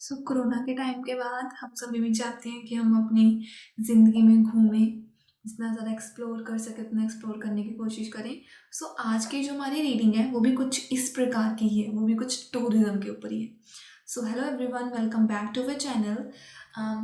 Corona के time के बाद हम सभी भी चाहते हैं कि हम अपनी ज़िंदगी में घूमें, जितना ज़्यादा एक्सप्लोर कर सकें उतना एक्सप्लोर करने की कोशिश करें। आज की जो हमारी रीडिंग है वो भी कुछ इस प्रकार की ही है, वो भी कुछ टूरिज्म के ऊपर ही है। Hello everyone, welcome back to our channel.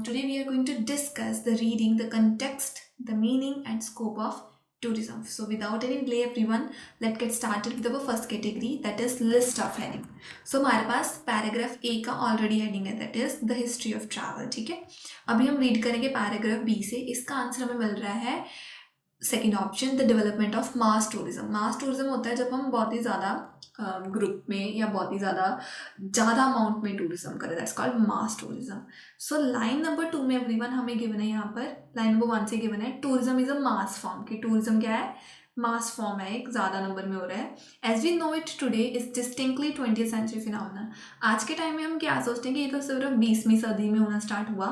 Today we are going to discuss the reading, the context, the meaning and scope of tourism. So without any delay everyone, let's get started with our first category, that is list of heading. हमारे पास paragraph ए का already heading है, that is the history of travel. ठीक है, अभी हम read करेंगे paragraph B से। इसका आंसर हमें मिल रहा है second option, the development of mass tourism. Mass tourism होता है जब हम बहुत ही ज़्यादा ग्रुप में या बहुत ही ज़्यादा अमाउंट में टूरिज्म करें, that's called mass tourism. Line number 2 में एवरीवन हमें गिवन है, यहाँ पर लाइन नंबर 1 से गिवन है tourism is a mass form. कि टूरिज्म क्या है? मास फॉर्म है, एक ज़्यादा नंबर में हो रहा है। As we know it today is distinctly 20th century phenomena. आज के टाइम में हम क्या सोचते हैं कि ये तो सिर्फ 20वीं सदी में होना स्टार्ट हुआ।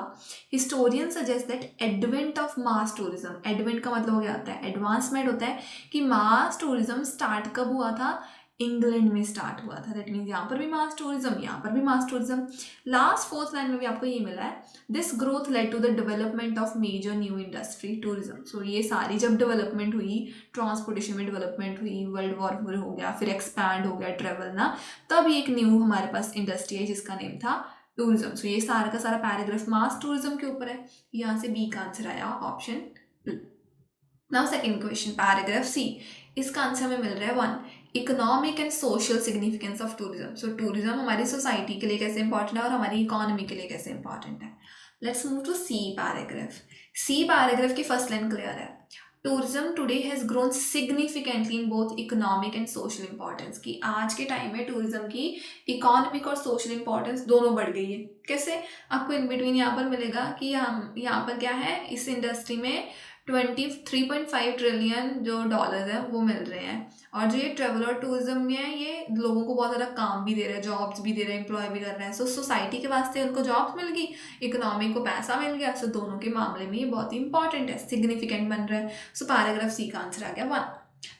Historian suggest that advent of mass tourism, advent का मतलब हो गया होता है एडवांसमेंट होता है, कि मास टूरिज्म स्टार्ट कब हुआ था? इंग्लैंड में स्टार्ट हुआ था। दैट मीन्स यहाँ पर भी मास टूरिज्म, यहाँ पर भी mass tourism. Last fourth line में भी आपको ये मिला है, this growth led to the development of major new industry tourism. ये सारी जब डेवलपमेंट हुई, ट्रांसपोर्टेशन में डेवलपमेंट हुई, वर्ल्ड वॉर हो गया, फिर एक्सपैंड हो गया ट्रेवल ना, तब एक न्यू हमारे पास इंडस्ट्री है जिसका नेम था टूरिज्म। ये सारा का सारा पैराग्राफ मास टूरिज्म के ऊपर है। यहाँ से बी का आंसर आया option B. Now second question, paragraph C. इसका आंसर में मिल रहा है 1, economic and social significance of tourism. Tourism हमारी सोसाइटी के लिए कैसे इंपॉर्टेंट है और हमारी इकोनॉमी के लिए कैसे इंपॉर्टेंट है। Let's move to c paragraph. C paragraph की फर्स्ट लाइन क्लियर है, tourism today has grown significantly in both economic and social importance. की आज के टाइम में टूरिज्म की इकोनॉमिक और सोशल इंपॉर्टेंस दोनों बढ़ गई है। कैसे? आपको इन बिटवीन यहाँ पर मिलेगा कि हम यहाँ पर क्या है, इस इंडस्ट्री में 23.5 ट्रिलियन जो डॉलर है वो मिल रहे हैं। और जो ये ट्रेवल और टूरिज्म में है, ये लोगों को बहुत ज़्यादा काम भी दे रहा है, जॉब्स भी दे रहा है, एम्प्लॉय भी कर रहे हैं। सोसाइटी के वास्ते उनको जॉब्स मिल गई, इकोनॉमी को पैसा मिल गया। दोनों के मामले में ये बहुत ही इंपॉर्टेंट है, सिग्निफिकेंट बन रहा है। पैराग्राफ सी का आंसर आ गया 1।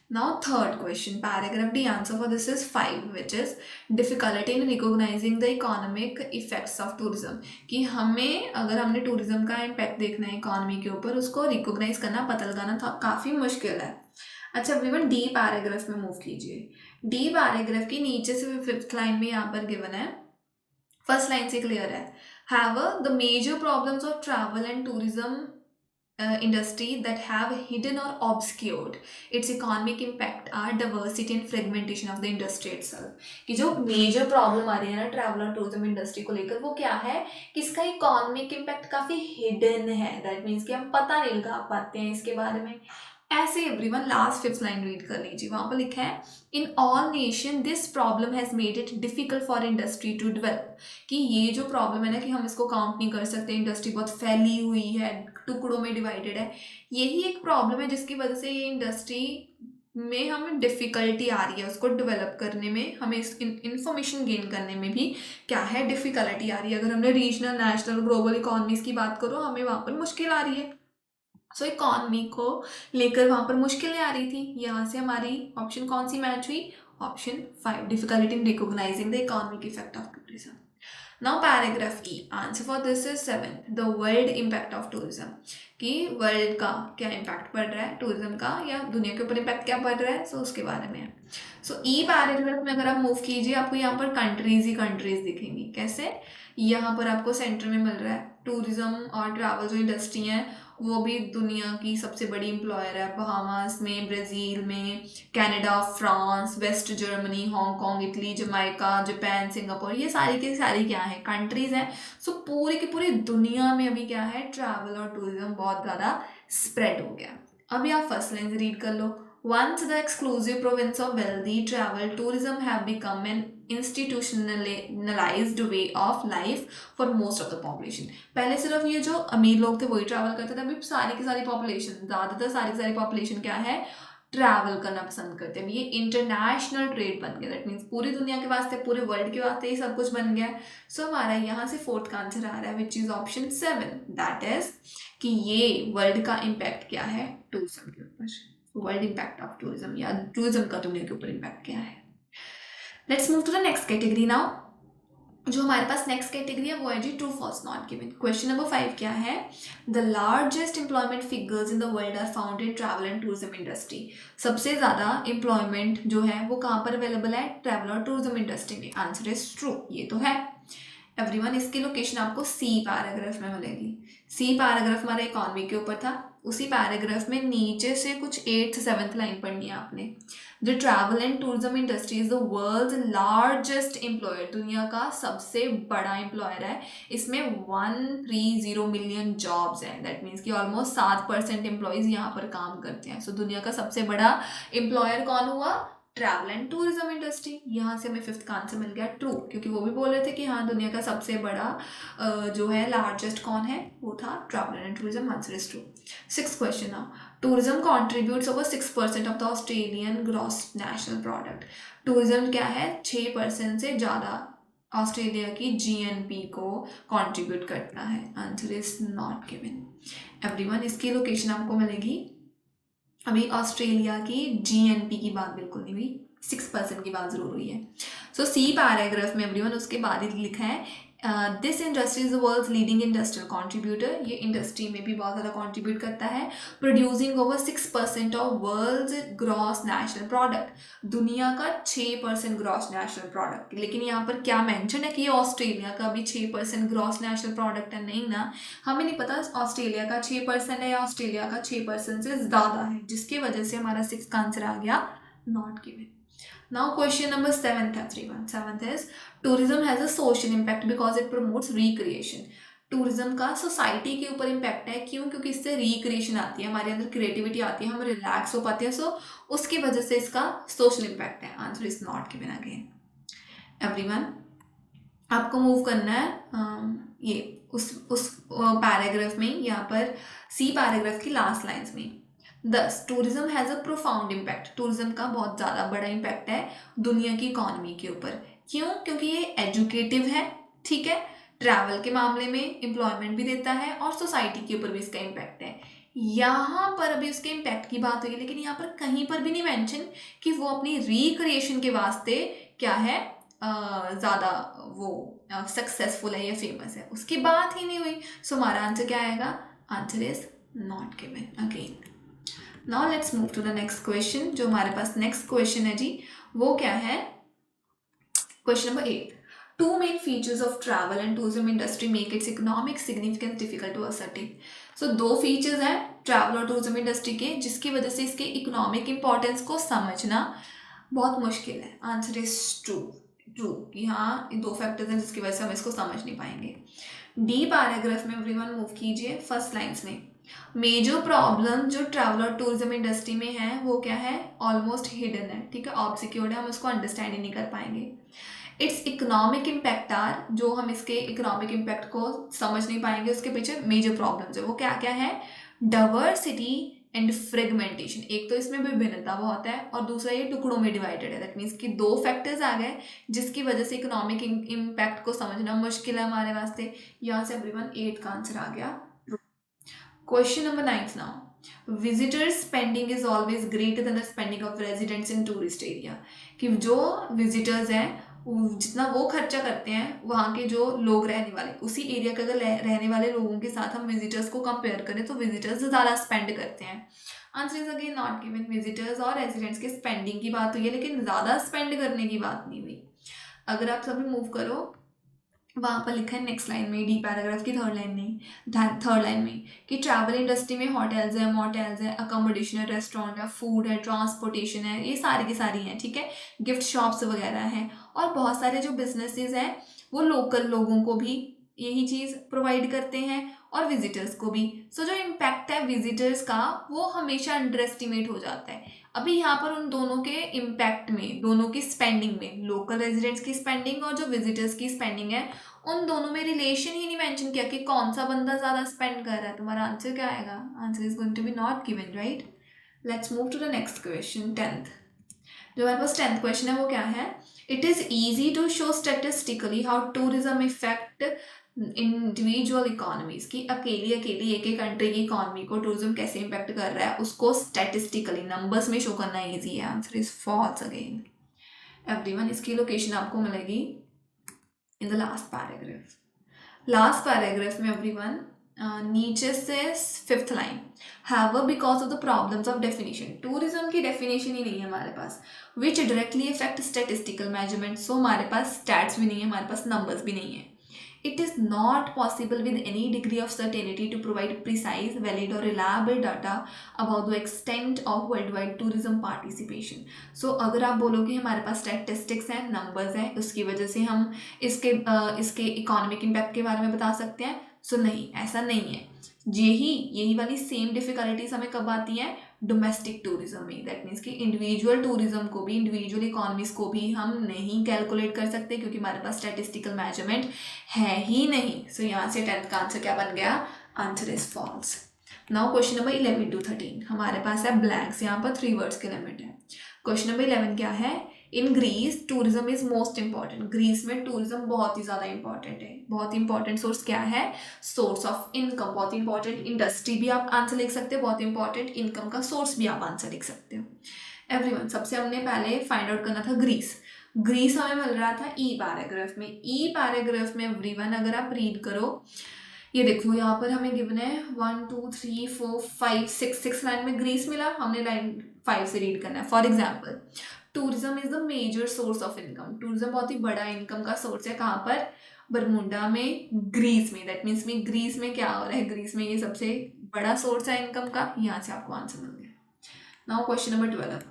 Now third question, paragraph D, answer for this is 5, which is difficulty in recognizing the economic effects of tourism। कि हमें अगर हमने टूरिज्म का इम्पैक्ट देखना है इकोनॉमी के ऊपर, उसको रिकॉग्नाइज करना, पता लगाना था काफ़ी मुश्किल है। अच्छा एवरीवन, डी पैराग्राफ में मूव कीजिए। डी पैराग्राफ की नीचे से 5th लाइन में यहाँ पर गिवन है, फर्स्ट लाइन से क्लियर है, however the major problems of travel and tourism industry that have hidden or obscured its economic impact are diversity and fragmentation of the industry itself। कि जो major problem आ रही है ना travel और tourism industry को लेकर, वो क्या है कि इसका इकोनॉमिक इम्पैक्ट काफी हिडन है। दैट मीन्स कि हम पता नहीं लगा पाते हैं इसके बारे में। ऐसे everyone last 5th line read कर लीजिए, वहां पर लिखा है, in all nation this problem has made it difficult for industry to develop. कि ये जो प्रॉब्लम है ना, कि हम इसको काउंट नहीं कर सकते, इंडस्ट्री बहुत फैली हुई है, टुकड़ों में डिवाइडेड है, यही एक प्रॉब्लम है जिसकी वजह से ये इंडस्ट्री में हमें डिफ़िकल्टी आ रही है, उसको डेवलप करने में, हमें इस इन्फॉर्मेशन गेन करने में भी क्या है, डिफ़िकल्टी आ रही है। अगर हमने रीजनल, नेशनल, ग्लोबल इकोनॉमीज़ की बात करो, हमें वहाँ पर मुश्किल आ रही है। इकोनॉमी को लेकर वहाँ पर मुश्किलें आ रही थी। यहाँ से हमारी ऑप्शन कौन सी मैच हुई? Option 5, difficulty in recognising the economic effect of tourism. Now paragraph E, answer for this is 7, the world impact of tourism. कि वर्ल्ड का क्या इम्पैक्ट पड़ रहा है टूरिज्म का, या दुनिया के ऊपर इम्पैक्ट क्या पड़ रहा है, उसके बारे में है। ई पैराग्राफ में अगर आप मूव कीजिए, आपको यहाँ पर कंट्रीज ही कंट्रीज दिखेंगी। कैसे? यहाँ पर आपको सेंटर में मिल रहा है टूरिज्म और ट्रैवल जो इंडस्ट्री है, वो भी दुनिया की सबसे बड़ी एम्प्लॉयर है। बहामास में, ब्राज़ील में, Canada, France, West Germany, Hong Kong, Italy, Jamaica, Japan, Singapore, ये सारी की सारी क्या है, कंट्रीज हैं। पूरी की पूरी दुनिया में अभी क्या है, ट्रैवल और टूरिज्म बहुत ज़्यादा स्प्रेड हो गया। अभी आप फर्स्ट लाइन से रीड कर लो, once the exclusive province of wealthy travel, tourism have become an institutionalized way of life for most of the population। पहले सिर्फ ये जो अमीर लोग थे वही ट्रैवल करते थे, अभी सारी की सारी पॉपुलेशन, ज़्यादातर सारी की सारी पॉपुलेशन क्या है, ट्रैवल करना पसंद करते हैं। ये इंटरनेशनल ट्रेड बन गया, दैट मीन्स पूरी दुनिया के वास्ते, पूरे वर्ल्ड के वास्ते ये सब कुछ बन गया। हमारा यहाँ से 4th का आंसर आ रहा है, विच इज ऑप्शन 7, दैट इज कि ये वर्ल्ड का इम्पैक्ट क्या है टूरिज्म के ऊपर, वर्ल्ड इम्पैक्ट ऑफ टूरिज्म, या टूरिज्म का दुनिया के ऊपर इम्पैक्ट क्या है। Let's move to the next category now, जो हमारे पास नेक्स्ट कैटेगरी है वो है G true false not given. Question number 5 क्या है, the largest employment figures in the world are found in travel and tourism industry. सबसे ज़्यादा एम्प्लॉयमेंट जो है वो कहाँ पर अवेलेबल है, ट्रैवल और टूरिज्म इंडस्ट्री में। आंसर इज ट्रू, ये तो है एवरीवन। इसकी लोकेशन आपको सी पैराग्राफ में मिलेगी। सी पैराग्राफ हमारा इकॉनमी के ऊपर था, उसी पैराग्राफ में नीचे से कुछ 8th 7th लाइन पढ़नी है आपने। The travel and tourism industry is the world's largest employer, दुनिया का सबसे बड़ा एम्प्लॉयर है। इसमें 130 मिलियन जॉब्स हैं, दैट मीन्स कि ऑलमोस्ट 7% एम्प्लॉयज़ यहाँ पर काम करते हैं। सो दुनिया का सबसे बड़ा एम्प्लॉयर कौन हुआ, ट्रैवल एंड टूरिज्म इंडस्ट्री। यहाँ से हमें 5th का आंसर मिल गया ट्रू, क्योंकि वो भी बोल रहे थे कि हाँ दुनिया का सबसे बड़ा जो है लार्जेस्ट कौन है, वो था travel and tourism. Answer is true. 6th question now, tourism contributes over 6% of the Australian gross national product. Tourism क्या है, 6% से ज़्यादा ऑस्ट्रेलिया की जीएनपी को कंट्रीब्यूट करता है। Answer is not given everyone. इसकी लोकेशन आपको मिलेगी, अभी ऑस्ट्रेलिया की जीएनपी की बात बिल्कुल नहीं हुई, 6% की बात जरूर हुई है। सो सी पैराग्राफ में एवरीवन उसके बाद ही लिखा है this industry is the world's leading industrial contributor. ये इंडस्ट्री में भी बहुत ज़्यादा कॉन्ट्रीब्यूट करता है, producing over 6% of world's gross national product. दुनिया का 6% ग्रॉस नेशनल प्रोडक्ट। लेकिन यहाँ पर क्या मेंशन है कि ये ऑस्ट्रेलिया का भी 6% ग्रॉस नेशनल प्रोडक्ट है, नहीं ना, हमें नहीं पता ऑस्ट्रेलिया का 6% है या ऑस्ट्रेलिया का 6% से ज़्यादा है, जिसकी वजह से हमारा 6th का आंसर आ गया not given. Now question number 7th everyone. 7th is tourism has a social impact because it promotes recreation. Tourism का सोसाइटी के ऊपर इम्पैक्ट है, क्यों, क्योंकि इससे रिक्रिएशन आती है, हमारे अंदर क्रिएटिविटी आती है, हम रिलैक्स हो पाते हैं। सो उसकी वजह से इसका सोशल इम्पैक्ट है। Answer is not given again everyone. आपको मूव करना है ये उस पैराग्राफ में, यहाँ पर सी पैराग्राफ की लास्ट लाइंस में। दस, tourism has a profound impact. Tourism का बहुत ज़्यादा बड़ा इम्पैक्ट है दुनिया की इकॉनमी के ऊपर। क्यों, क्योंकि ये एजुकेटिव है, ठीक है, ट्रैवल के मामले में एम्प्लॉयमेंट भी देता है और सोसाइटी के ऊपर भी इसका इम्पैक्ट है। यहाँ पर अभी उसके इम्पैक्ट की बात हुई, लेकिन यहाँ पर कहीं पर भी नहीं मेंशन कि वो अपनी रिक्रिएशन के वास्ते क्या है, ज़्यादा वो सक्सेसफुल है या फेमस है, उसकी बात ही नहीं हुई। सो हमारा आंसर क्या आएगा, answer is not given again. Now let's move to the next question. जो हमारे पास नेक्स्ट क्वेश्चन है जी, वो क्या है, question number 8। Two main features of travel and tourism industry make its economic significance difficult to ascertain. So दो features हैं travel और टूरिज्म इंडस्ट्री के, जिसकी वजह से इसके इकोनॉमिक इंपॉर्टेंस को समझना बहुत मुश्किल है। Answer is true. ट्रू कि हाँ, दो फैक्टर्स हैं जिसकी वजह से हम इसको समझ नहीं पाएंगे। डी पैराग्राफ में एवरीवन मूव कीजिए फर्स्ट लाइंस में। मेजर प्रॉब्लम जो ट्रैवल और टूरिज्म इंडस्ट्री में है वो क्या है, ऑलमोस्ट हिडन है, ठीक है, ऑब्सक्योर्ड है, हम उसको अंडरस्टैंड ही नहीं कर पाएंगे। इट्स इकोनॉमिक इम्पैक्ट आर, जो हम इसके इकोनॉमिक इम्पैक्ट को समझ नहीं पाएंगे, उसके पीछे मेजर प्रॉब्लम्स है, वो क्या क्या है, डाइवर्सिटी एंड फ्रेगमेंटेशन। एक तो इसमें विभिन्नता बहुत है और दूसरा ये टुकड़ों में डिवाइडेड है। दैट मीन्स कि दो फैक्टर्स आ गए जिसकी वजह से इकोनॉमिक इम्पैक्ट को समझना मुश्किल है हमारे वास्ते। यहाँ से एवरीवन 8 का आंसर आ गया। Question number 9 now, visitors spending is always greater than the spending of residents in tourist area. कि जो विजिटर्स हैं जितना वो खर्चा करते हैं, वहाँ के जो लोग रहने वाले उसी एरिया के अगर रहने वाले लोगों के साथ हम विजिटर्स को कंपेयर करें तो विजिटर्स ज़्यादा स्पेंड करते हैं। Answer is again not given. Visitors और रेजिडेंट्स के स्पेंडिंग की बात हुई है, लेकिन ज़्यादा स्पेंड करने की बात नहीं हुई। अगर आप सभी मूव करो, वहाँ पर लिखा है नेक्स्ट लाइन में, डी पैराग्राफ की थर्ड लाइन में कि ट्रैवल इंडस्ट्री में होटल्स है, मोटेल्स है, अकोमोडेशन है, रेस्टोरेंट है, फूड है, ट्रांसपोर्टेशन है, ये सारी की सारी हैं, ठीक है, गिफ्ट शॉप्स वगैरह हैं, और बहुत सारे जो बिजनेसेस हैं वो लोकल लोगों को भी यही चीज़ प्रोवाइड करते हैं और विजिटर्स को भी। सो जो इम्पैक्ट है विजिटर्स का वो हमेशा अंडर एस्टिमेट हो जाता है। अभी यहाँ पर उन दोनों के इम्पैक्ट में, दोनों की स्पेंडिंग में, लोकल रेजिडेंट्स की स्पेंडिंग और जो विजिटर्स की स्पेंडिंग है, उन दोनों में रिलेशन ही नहीं मेंशन किया कि कौन सा बंदा ज़्यादा स्पेंड कर रहा है। तुम्हारा आंसर क्या आएगा, answer is going to be not given, right. Let's move to the next question 10th। जो हमारे पास 10th क्वेश्चन है वो क्या है, it is easy to show statistically how tourism effect individual economies, की अकेली एक एक कंट्री की इकोनॉमी को टूरिज्म कैसे इम्पैक्ट कर रहा है उसको स्टैटिस्टिकली नंबर्स में शो करना ईजी है। Answer is false again everyone. इसकी लोकेशन आपको मिलेगी इन द लास्ट पैराग्राफ में एवरीवन, नीचे से fifth line, however because of the problems of definition, tourism की डेफिनेशन ही नहीं है हमारे पास, which directly affect statistical measurement, so हमारे पास स्टैट्स भी नहीं है, हमारे पास नंबर्स भी नहीं है. It is not possible with any degree of certainty to provide precise, valid or reliable data about the extent of worldwide tourism participation. So अगर आप बोलोगे हमारे पास statistics हैं, numbers हैं, उसकी वजह से हम इसके economic impact के बारे में बता सकते हैं, सो नहीं, ऐसा नहीं है. यही वाली सेम डिफिकल्टीज हमें कब आती हैं? डोमेस्टिक टूरिज्म में. दैट मीन्स कि इंडिविजुअल टूरिज्म को भी, इंडिविजुअल इकोनॉमीज को भी हम नहीं कैलकुलेट कर सकते क्योंकि हमारे पास स्टैटिस्टिकल मेजरमेंट है ही नहीं. सो यहाँ से 10th का आंसर क्या बन गया? Answer is false. Now question number 11 to 13 हमारे पास है ब्लैंक्स, यहाँ पर 3 वर्ड्स के लिमिट है. क्वेश्चन नंबर 11 क्या है? In Greece tourism is most important. Greece में टूरिज्म बहुत ही ज़्यादा इंपॉर्टेंट है. बहुत इंपॉर्टेंट सोर्स क्या है? Source of income. बहुत इंपॉर्टेंट इंडस्ट्री भी आप आंसर लिख सकते हो, बहुत इंपॉर्टेंट इनकम का सोर्स भी आप आंसर लिख सकते हो. एवरीवन, सबसे हमने पहले फाइंड आउट करना था ग्रीस. ग्रीस हमें मिल रहा था ई पैराग्राफ में. ई पैराग्राफ में एवरीवन अगर आप रीड करो, ये देखो यहाँ पर हमें गिवन है 1 2 3 4 5 6 लाइन में ग्रीस मिला, हमने लाइन 5 से रीड करना है. For example, tourism is the major source of income. Tourism बहुत ही बड़ा इनकम का सोर्स है. कहाँ पर? बरमुडा में, ग्रीस में. दैट मीन्स में ग्रीस में क्या हो रहा है? ग्रीस में ये सबसे बड़ा सोर्स है इनकम का. यहाँ से आपको आंसर मिल गया. Now question number 12,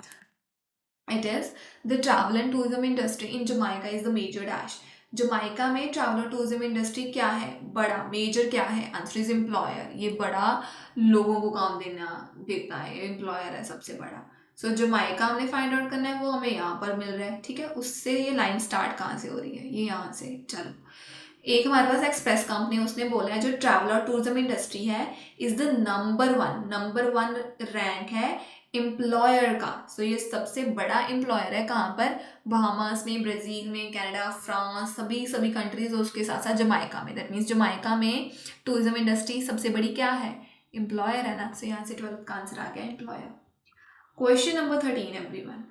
it is the travel and tourism industry in Jamaica is the major dash. Jamaica में ट्रैवल और टूरिज्म इंडस्ट्री क्या है? बड़ा. मेजर क्या है? Answer is employer. ये बड़ा लोगों को काम देता है, एम्प्लॉयर है सबसे बड़ा. सो जमाइका हमने फाइंड आउट करना है, वो हमें यहाँ पर मिल रहा है. ठीक है, उससे ये लाइन स्टार्ट कहाँ से हो रही है? ये यहाँ से. चलो, एक हमारे पास एक्सप्रेस कंपनी, उसने बोला है जो ट्रैवल और टूरिज्म इंडस्ट्री है is the number one rank है एम्प्लॉयर का. सो ये सबसे बड़ा एम्प्लॉयर है. कहाँ पर? बहामास में, ब्राज़ील में, कनाडा, फ्रांस, सभी कंट्रीज और उसके साथ साथ जमाइका में. दैट मीन्स जमाइका में टूरिज्म इंडस्ट्री सबसे बड़ी क्या है? एम्प्लॉयर है ना. सो यहाँ से 12th का आंसर आ गया employer. Question number 13 everyone,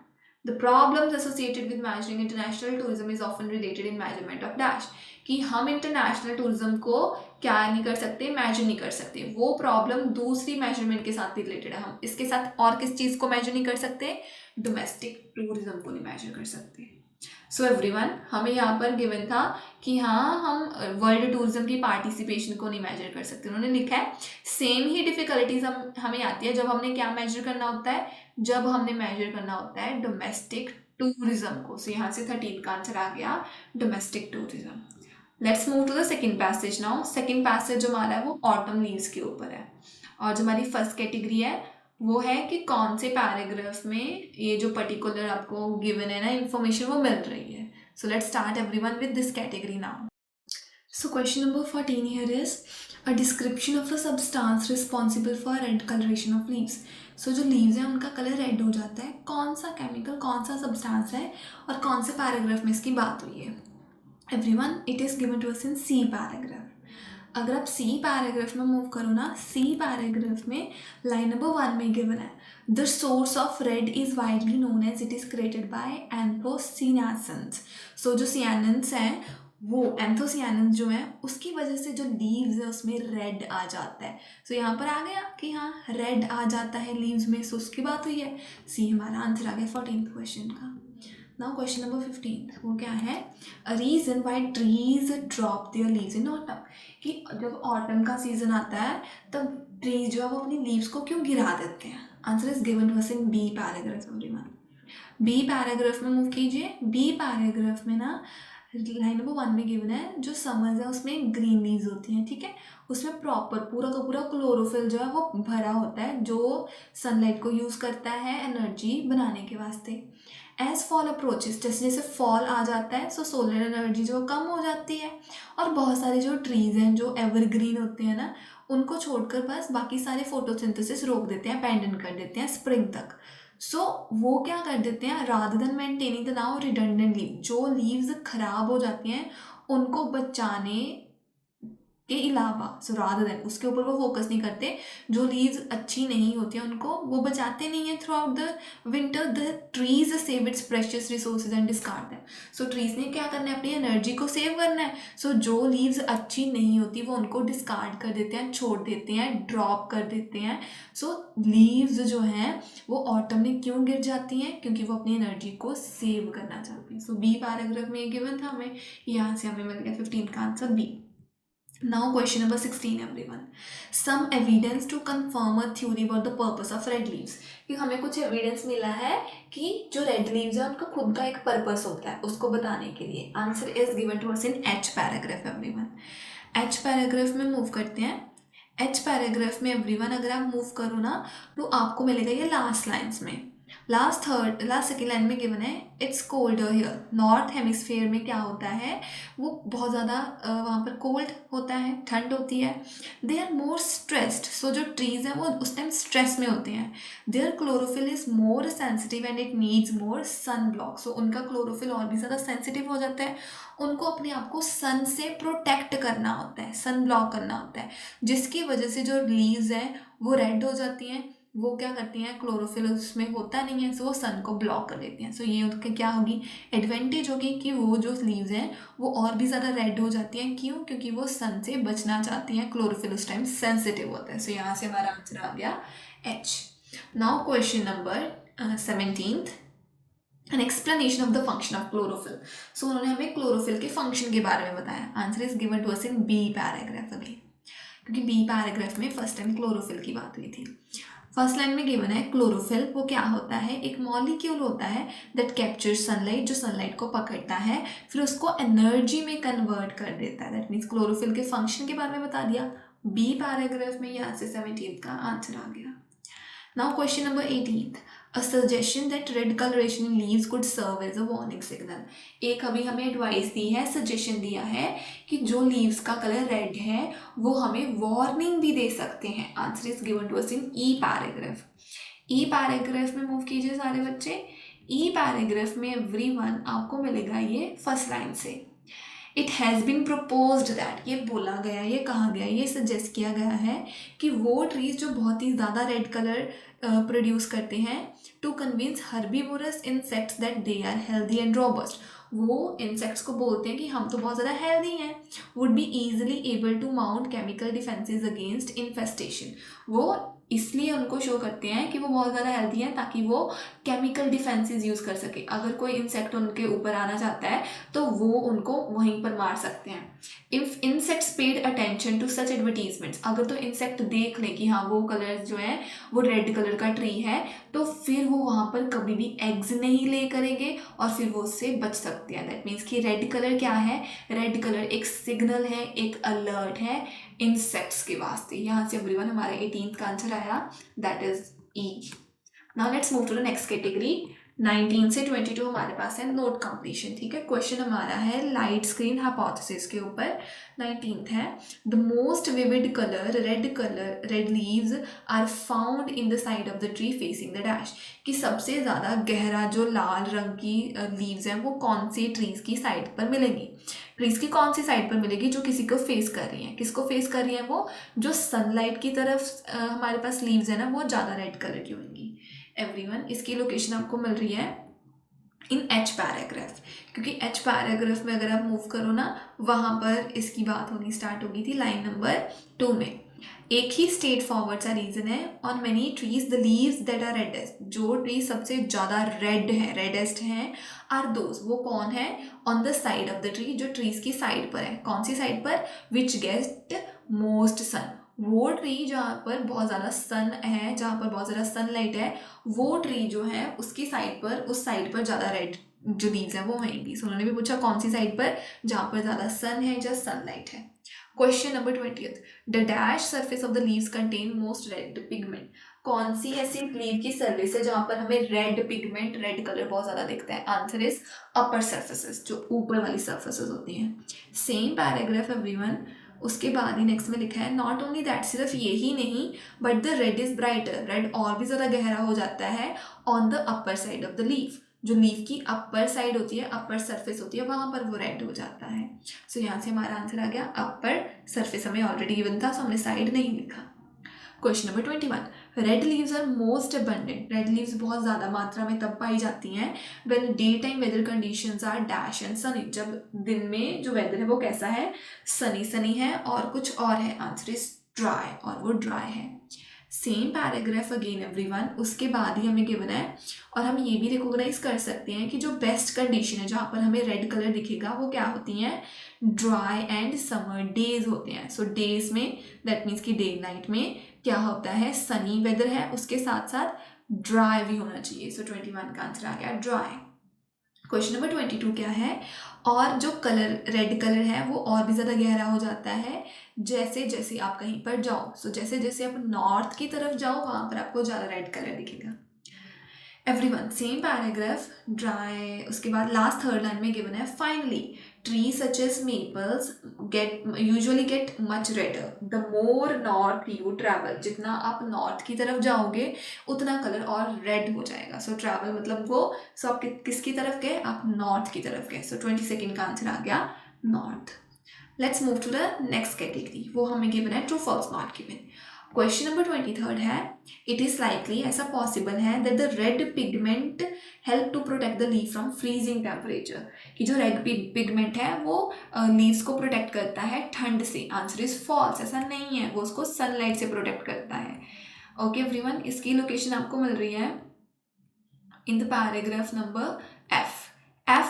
the problems associated with measuring international tourism is often related in measurement of dash. कि हम इंटरनेशनल टूरिज्म को क्या नहीं कर सकते? मेजर नहीं कर सकते. वो प्रॉब्लम दूसरी मेजरमेंट के साथ भी रिलेटेड है. हम इसके साथ और किस चीज़ को मेजर नहीं कर सकते? डोमेस्टिक टूरिज्म को नहीं मेजर कर सकते. सो एवरीवन, हमें यहाँ पर गिवन था कि हाँ, हम वर्ल्ड टूरिज्म की पार्टिसिपेशन को नहीं मेजर कर सकते. उन्होंने लिखा है सेम ही डिफिकल्टीज हमें आती है जब हमने क्या मेजर करना होता है? जब हमने मेजर करना होता है डोमेस्टिक टूरिज्म को. सो यहाँ से 13 का आंसर आ गया domestic tourism. Let's move to the second passage now. Second passage जो हमारा है वो ऑटम लीव्स के ऊपर है. और जो हमारी फर्स्ट कैटेगरी है वो है कि कौन से पैराग्राफ में ये जो पर्टिकुलर आपको गिवन है ना इंफॉर्मेशन वो मिल रही है. So let's start everyone with this category now. So question number 14 here is a description of a substance responsible for red colouration of leaves. So जो लीव्स हैं उनका कलर रेड हो जाता है. कौन सा केमिकल, कौन सा सब्सटेंस है और कौन से पैराग्राफ में इसकी बात हुई है? Everyone, it is given to us in C paragraph. अगर आप सी पैराग्राफ में मूव करो ना, सी पैराग्राफ में लाइन नंबर 1 में गिवन है the source of red is widely known as it is created by anthocyanins. So जो cyanins हैं, वो एंथोसियानिन्स जो हैं उसकी वजह से जो लीव्स है उसमें रेड आ जाता है. सो यहाँ पर आ गया कि हाँ, रेड आ जाता है लीव्स में. सो उसकी बात हुई है. सी हमारा आंसर आ गया 14th क्वेश्चन का. नाउ क्वेश्चन नंबर 15 वो क्या है? A reason why trees drop there leaves in autumn. कि जब ऑटम का सीजन आता है तब ट्रीज जो है वो अपनी लीव्स को क्यों गिरा देते हैं? Answer is given to us in B paragraph everyone. B paragraph में मूव कीजिए. बी पैराग्राफ में ना लाइन नंबर 1 में गिवन है जो समर्स है उसमें ग्रीन लीव्स होती हैं. ठीक है, उसमें प्रॉपर पूरा का पूरा क्लोरोफिल जो है वो भरा होता है जो सनलाइट को यूज़ करता है एनर्जी बनाने के वास्ते. एज फॉल अप्रोचेस, जैसे जैसे फॉल आ जाता है सो सोलर एनर्जी जो कम हो जाती है. और बहुत सारे जो ट्रीज़ हैं जो एवरग्रीन होते हैं ना, उनको छोड़कर बस बाकी सारे फोटोसिंथेसिस रोक देते हैं, अबैंडन कर देते हैं स्प्रिंग तक. सो वो क्या कर देते हैं, rather than maintaining the now redundant leave, जो लीव्स खराब हो जाती हैं उनको बचाने के अलावा, सो रादर देन, उसके ऊपर वो फोकस नहीं करते। जो लीव्स अच्छी नहीं होती हैं उनको वो बचाते नहीं हैं through out the winter. The trees save it's precious resources and discard them. So trees ने क्या करना है, अपनी एनर्जी को सेव करना है। सो जो लीव्स अच्छी नहीं होती वो उनको डिस्कार्ड कर देते हैं, छोड़ देते हैं, ड्रॉप कर देते हैं। सो लीव्स जो हैं वो ऑटम में क्यों गिर जाती हैं, क्योंकि वो अपनी एनर्जी को सेव करना चाहती हैं। सो बी पैराग्राफ में गिवन था हमें, यहाँ से हमें मिल गया 15 का answer B. Now question number 16 everyone. Some evidence to confirm a theory about the purpose of red leaves. कि हमें कुछ एविडेंस मिला है कि जो रेड लीव्स है उनका खुद का एक पर्पस होता है, उसको बताने के लिए। Answer is given to us in H paragraph everyone. H paragraph में मूव करते हैं। एच पैराग्राफ में एवरीवन अगर आप मूव करो ना तो आपको मिलेगा ये लास्ट लाइन्स में। लास्ट सेकेंड लाइन में गिवन है it's colder here. North hemisphere में क्या होता है, वो बहुत ज़्यादा वहाँ पर कोल्ड होता है, ठंड होती है। दे आर मोर स्ट्रेस्ड, सो जो ट्रीज हैं वो उस टाइम स्ट्रेस में होते हैं। Their chlorophyll is more sensitive and it needs more sun block. So उनका क्लोरोफिल और भी ज़्यादा सेंसिटिव हो जाता है, उनको अपने आप को सन से प्रोटेक्ट करना होता है, सन ब्लॉक करना होता है, जिसकी वजह से जो लीव्स हैं वो रेड हो जाती हैं। वो क्या करती हैं, क्लोरोफिल उसमें होता नहीं है, सो वो सन को ब्लॉक कर देती हैं। सो ये उनके क्या होगी, एडवांटेज होगी कि वो जो लीव्स हैं वो और भी ज़्यादा रेड हो जाती हैं। क्यों, क्योंकि वो सन से बचना चाहती हैं, क्लोरोफिल उस टाइम सेंसिटिव होता है। सो यहाँ से हमारा आंसर आ गया H. Now question number 17, an explanation of the function of chlorophyll. So उन्होंने हमें क्लोरोफिल के फंक्शन के बारे में बताया। Answer is given to us in B paragraph अभी, क्योंकि बी पैराग्राफ में फर्स्ट टाइम क्लोरोफिल की बात हुई थी। फर्स्ट लाइन में गिवन है क्लोरोफिल वो क्या होता है, एक मॉलिक्यूल होता है दैट कैप्चर सनलाइट, जो सनलाइट को पकड़ता है फिर उसको एनर्जी में कन्वर्ट कर देता है। दैट मीन्स क्लोरोफिल के फंक्शन के बारे में बता दिया बी पैराग्राफ में। यहाँ से 17 का आंसर आ गया। Now question number 18th, a suggestion that red coloration in leaves could serve as a warning signal. एक अभी हमें एडवाइस दी है, सजेशन दिया है कि जो लीव्स का कलर रेड है वो हमें वार्निंग भी दे सकते हैं। Answer is given to us in E paragraph. E paragraph में मूव कीजिए सारे बच्चे। ई पैराग्राफ में एवरीवन आपको मिलेगा ये फर्स्ट लाइन से। It has been proposed that, ये बोला गया, ये कहा गया, ये सजेस्ट किया गया है कि वो ट्रीज जो बहुत ही ज़्यादा रेड कलर प्रोड्यूस करते हैं, to convince herbivorous insects that they are healthy and robust. वो इंसेक्ट्स को बोलते हैं कि हम तो बहुत ज़्यादा हेल्दी हैं, would be easily able to mount chemical defences against infestation. वो इसलिए उनको शो करते हैं कि वो बहुत ज़्यादा हेल्दी हैं ताकि वो केमिकल डिफेंसेस यूज़ कर सके। अगर कोई इंसेक्ट उनके ऊपर आना चाहता है तो वो उनको वहीं पर मार सकते हैं। If insects paid attention to such advertisements, अगर तो इंसेक्ट देख ले कि हाँ वो कलर जो है वो रेड कलर का ट्री है, तो फिर वो वहाँ पर कभी भी एग्स नहीं ले करेंगे और फिर वो उससे बच सकते हैं। दैट मीन्स कि रेड कलर क्या है, रेड कलर एक सिग्नल है, एक अलर्ट है इंसेक्ट्स के वास्ते। यहाँ से एवरीवन हमारा 18th का आंसर आया, that is E. Now let's move to the next category. 19 से 22 हमारे पास है नोट कंप्लीशन। ठीक है, क्वेश्चन हमारा है लाइट स्क्रीन हाइपोथेसिस के ऊपर। 19th है the most vivid colour red leaves are found in the side of the tree facing the dash. कि सबसे ज़्यादा गहरा जो लाल रंग की लीव्स हैं वो कौन सी ट्रीज की साइड पर मिलेंगी, ट्रीज की कौन सी साइड पर मिलेगी, जो किसी को फेस कर रही हैं। किसको फेस कर रही हैं, वो जो सनलाइट की तरफ हमारे पास लीव्स है ना वो ज़्यादा रेड कलर की होंगी। एवरीवन इसकी लोकेशन आपको मिल रही है इन एच पैराग्राफ, क्योंकि एच पैराग्राफ में अगर आप मूव करो ना वहाँ पर इसकी बात होनी स्टार्ट होगी थी लाइन नंबर 2 में। एक ही स्टेट फॉरवर्ड सा रीजन है, on many trees the leaves that are reddest, जो ट्री सबसे ज़्यादा रेड है, रेडेस्ट हैं, आर दोज, वो कौन है, on the side of the tree, जो ट्रीज की साइड पर है। कौन सी साइड पर, विच गेट मोस्ट सन, वो ट्री जहाँ पर बहुत ज़्यादा सन है, जहाँ पर बहुत ज़्यादा सनलाइट है, वो ट्री जो है उसकी साइड पर, उस साइड पर ज़्यादा रेड जो लीव्स हैं वो होंगी। सो उन्होंने भी पूछा कौन सी साइड पर, जहाँ पर ज़्यादा सन है, जहाँ सनलाइट है। Question number 20th, the dash surface of the leaves contain most red pigment. कौन सी ऐसी लीव की सर्फेस है जहाँ पर हमें रेड पिगमेंट, रेड कलर बहुत ज़्यादा दिखता है। आंसर इज अपर सर्फेसेस, जो ऊपर वाली सर्फेसेस होती हैं। सेम पैराग्राफ एवरीवन, उसके बाद ही नेक्स्ट में लिखा है नॉट ओनली दैट, सिर्फ यही नहीं, but the red is brighter, red और भी ज़्यादा गहरा हो जाता है on the upper side of the leaf, जो लीफ की अपर साइड होती है, अपर सरफेस होती है, वहाँ पर वो रेड हो जाता है। सो यहाँ से हमारा आंसर आ गया अपर सरफेस हमें ऑलरेडी गिवन था, सो हमने साइड नहीं लिखा। Question number 21, red leaves are most abundant. Red leaves बहुत ज़्यादा मात्रा में तब पाई जाती हैं when day time weather conditions are dash and sunny. जब दिन में जो वेदर है वो कैसा है, सनी सनी है और कुछ और है, आंसर इज ड्राई, और वो ड्राई है। सेम पैराग्राफ अगेन एवरीवन, उसके बाद ही हमें गिवन है, और हम ये भी रिकॉग्नाइज कर सकते हैं कि जो बेस्ट कंडीशन है जहाँ पर हमें रेड कलर दिखेगा वो क्या होती हैं, ड्राई एंड समर डेज होते हैं। सो डेज में दैट मीन्स कि डे नाइट में क्या होता है, सनी वेदर है, उसके साथ साथ ड्राई भी होना चाहिए। सो 21 का आंसर आ गया ड्राई। क्वेश्चन नंबर 22 क्या है, और जो कलर रेड कलर है वो और भी ज़्यादा गहरा हो जाता है जैसे जैसे आप कहीं पर जाओ। सो जैसे जैसे आप नॉर्थ की तरफ जाओ वहाँ पर आपको ज़्यादा रेड कलर दिखेगा। एवरीवन सेम पैराग्राफ, ड्राई, उसके बाद लास्ट थर्ड लाइन में गिवन है, finally tree such as maples usually get much redder the more north you travel. जितना आप नॉर्थ की तरफ जाओगे उतना कलर और रेड हो जाएगा। सो ट्रैवल मतलब वो, सो आप किसकी तरफ गए, आप नॉर्थ की तरफ गए। सो 22 का आंसर आ गया north. Let's move to the next category, वो हमें गिवन है true false not given. Question number 23 है, इट इज लाइकली, ऐसा पॉसिबल है that the red pigment help to protect the leaf from freezing temperature, कि जो रेड पिगमेंट है वो लीव्स को प्रोटेक्ट करता है ठंड से। आंसर इज फॉल्स, ऐसा नहीं है, वो उसको सनलाइट से प्रोटेक्ट करता है। ओके एवरीवन, इसकी लोकेशन आपको मिल रही है in the paragraph number F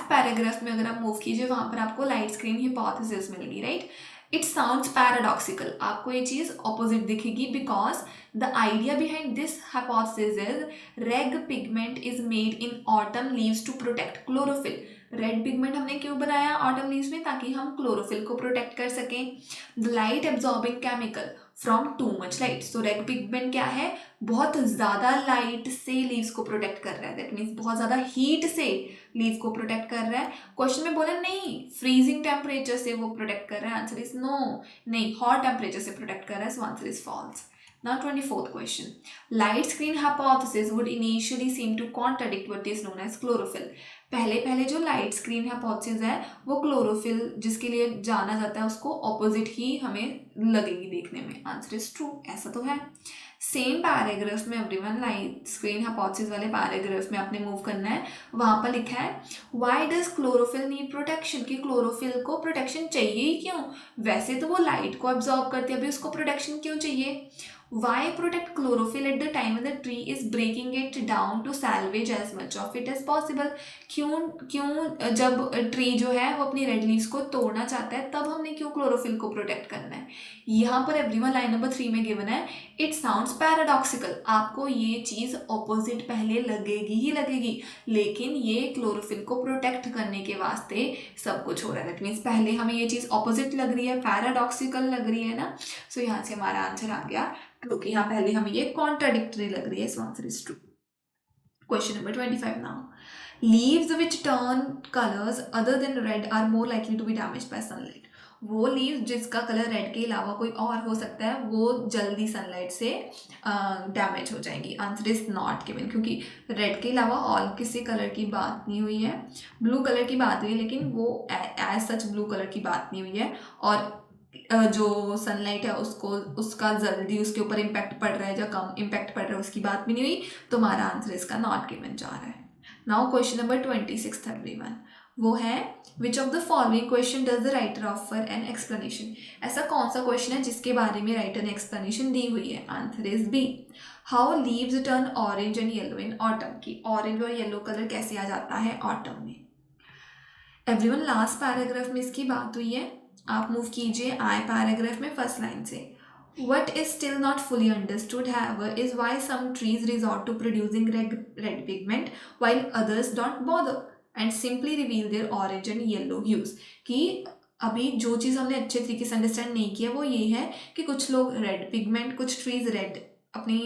paragraph में अगर आप मूव कीजिए वहां पर आपको लाइट स्क्रीन हिपोथेसिस मिलेगी, राइट। इट साउंड्स पैराडॉक्सिकल, आपको ये चीज ऑपोजिट दिखेगी, because the idea behind this hypothesis is red pigment is made in autumn leaves to protect chlorophyll. Red pigment हमने क्यों बनाया ऑटम लीव्स में, ताकि हम क्लोरोफिल को प्रोटेक्ट कर सकें। The light absorbing chemical from too much light, तो रेड पिगमेंट क्या है, बहुत ज़्यादा लाइट से लीव्स को प्रोटेक्ट कर रहा है, दैट मीन्स बहुत ज़्यादा हीट से लीव को प्रोटेक्ट कर रहा है। क्वेश्चन में बोला नहीं फ्रीजिंग टेम्परेचर से वो प्रोटेक्ट कर रहा है, आंसर इज नो, नहीं हॉट टेम्परेचर से प्रोटेक्ट कर रहा है, so answer is false. Now 24th question. Light screen hypothesis would initially seem to contradict what is known as chlorophyll. पहले पहले जो लाइट स्क्रीन हाइपोथेसिस है वो क्लोरोफिल जिसके लिए जाना जाता है उसको ऑपोजिट ही हमें लगेगी देखने में, आंसर इज ट्रू, ऐसा तो है। सेम पैराग्राफ में एवरीवन, लाइट स्क्रीन हाइपोथेसिस वाले पैराग्राफ में आपने मूव करना है, वहां पर लिखा है why does chlorophyll need protection, कि क्लोरोफिल को प्रोटेक्शन चाहिए ही क्यों, वैसे तो वो लाइट को अब्जॉर्ब करती है, अभी उसको प्रोटेक्शन क्यों चाहिए। Why protect chlorophyll at the time when the tree is breaking it down to salvage as much of it as possible? क्यों क्यों जब ट्री जो है वो अपनी रेड लीव्स को तोड़ना चाहता है तब हमने क्यों क्लोरोफिल को प्रोटेक्ट करना है। यहाँ पर एवरीवन लाइन नंबर 3 में गिवन है, इट साउंड्स पैराडॉक्सिकल, आपको ये चीज़ ऑपोजिट पहले लगेगी ही लगेगी, लेकिन ये क्लोरोफिल को प्रोटेक्ट करने के वास्ते सब कुछ हो रहा है, दैट मीन्स पहले हमें ये चीज़ ऑपोजिट लग रही है, पैराडॉक्सिकल लग रही है ना। सो यहाँ से हमारा आंसर आ गया क्योंकि यहाँ पहले हमें ये कॉन्ट्राडिक्टरी लग रही है, so answer is true. Question number 25 now, leaves which turn colours other than red are more likely to be damaged by sunlight. वो लीव जिसका कलर रेड के अलावा कोई और हो सकता है वो जल्दी सनलाइट से डैमेज हो जाएंगी, आंसर इज नॉट गिवन, क्योंकि रेड के अलावा और किसी कलर की बात नहीं हुई है, ब्लू कलर की बात हुई है लेकिन वो एज सच ब्लू कलर की बात नहीं हुई है, और जो सनलाइट है उसको उसका जल्दी उसके ऊपर इम्पैक्ट पड़ रहा है या कम इम्पैक्ट पड़ रहा है उसकी बात भी नहीं हुई, तो हमारा आंसर इसका नॉट गिवन जा रहा है। नाउ क्वेश्चन नंबर 26 एवरीवन, वो है which of the following question does the writer offer an explanation. ऐसा कौन सा क्वेश्चन है जिसके बारे में राइटर ने एक्सप्लेनेशन दी हुई है, answer is B, how leaves turn orange and yellow in autumn, की ऑरेंज और येलो कलर कैसे आ जाता है ऑटम में। एवरीवन लास्ट पैराग्राफ में इसकी बात हुई है, आप मूव कीजिए आई पैराग्राफ में फर्स्ट लाइन से, what is still not fully understood however is why some trees resort to producing red pigment while others don't bother and simply reveal their orange and yellow hues। कि अभी जो चीज़ हमने अच्छे तरीके से understand नहीं किया वो ये है कि कुछ लोग रेड पिगमेंट, कुछ ट्रीज रेड अपनी